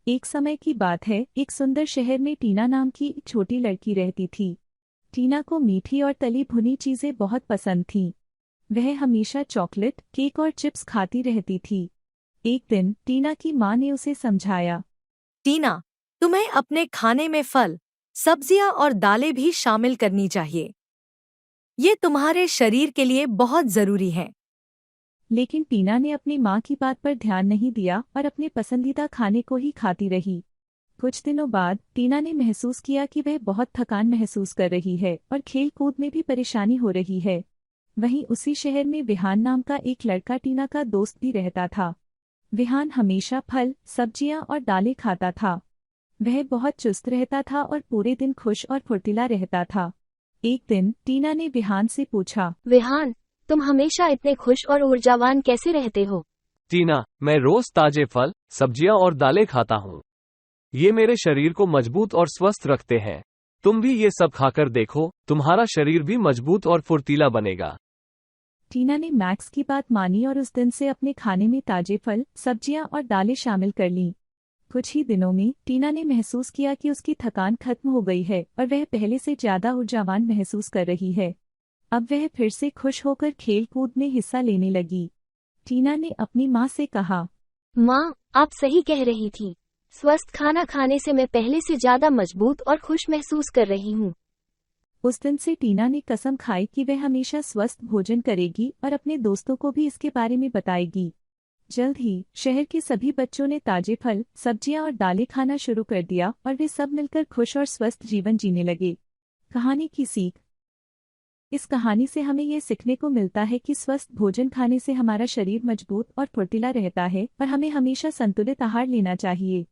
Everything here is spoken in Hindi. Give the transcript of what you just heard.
एक समय की बात है, एक सुंदर शहर में टीना नाम की एक छोटी लड़की रहती थी। टीना को मीठी और तली भुनी चीजें बहुत पसंद थीं। वह हमेशा चॉकलेट, केक और चिप्स खाती रहती थी। एक दिन टीना की माँ ने उसे समझाया। टीना, तुम्हें अपने खाने में फल, सब्जियां और दालें भी शामिल करनी चाहिए। ये तुम्हारे शरीर के लिए बहुत जरूरी है। लेकिन टीना ने अपनी माँ की बात पर ध्यान नहीं दिया और अपने पसंदीदा खाने को ही खाती रही। कुछ दिनों बाद टीना ने महसूस किया कि वह बहुत थकान महसूस कर रही है और खेल कूद में भी परेशानी हो रही है। वहीं उसी शहर में विहान नाम का एक लड़का टीना का दोस्त भी रहता था। विहान हमेशा फल, सब्जियां और दालें खाता था। वह बहुत चुस्त रहता था और पूरे दिन खुश और फुर्तीला रहता था। एक दिन टीना ने विहान से पूछा। विहान, तुम हमेशा इतने खुश और ऊर्जावान कैसे रहते हो? टीना, मैं रोज ताजे फल, सब्जियां और दालें खाता हूँ। ये मेरे शरीर को मजबूत और स्वस्थ रखते हैं। तुम भी ये सब खाकर देखो, तुम्हारा शरीर भी मजबूत और फुर्तीला बनेगा। टीना ने मैक्स की बात मानी और उस दिन से अपने खाने में ताजे फल, सब्जियां और दालें शामिल कर लीं। कुछ ही दिनों में टीना ने महसूस किया कि उसकी थकान खत्म हो गई है और वह पहले से ज्यादा ऊर्जावान महसूस कर रही है। अब वह फिर से खुश होकर खेल कूद में हिस्सा लेने लगी। टीना ने अपनी माँ से कहा। माँ, आप सही कह रही थी। स्वस्थ खाना खाने से मैं पहले से ज्यादा मजबूत और खुश महसूस कर रही हूँ। उस दिन से टीना ने कसम खाई कि वह हमेशा स्वस्थ भोजन करेगी और अपने दोस्तों को भी इसके बारे में बताएगी। जल्द ही शहर के सभी बच्चों ने ताजे फल, सब्जियां और दालें खाना शुरू कर दिया और वे सब मिलकर खुश और स्वस्थ जीवन जीने लगे। कहानी की सीख। इस कहानी से हमें ये सीखने को मिलता है कि स्वस्थ भोजन खाने से हमारा शरीर मजबूत और फुर्तीला रहता है और हमें हमेशा संतुलित आहार लेना चाहिए।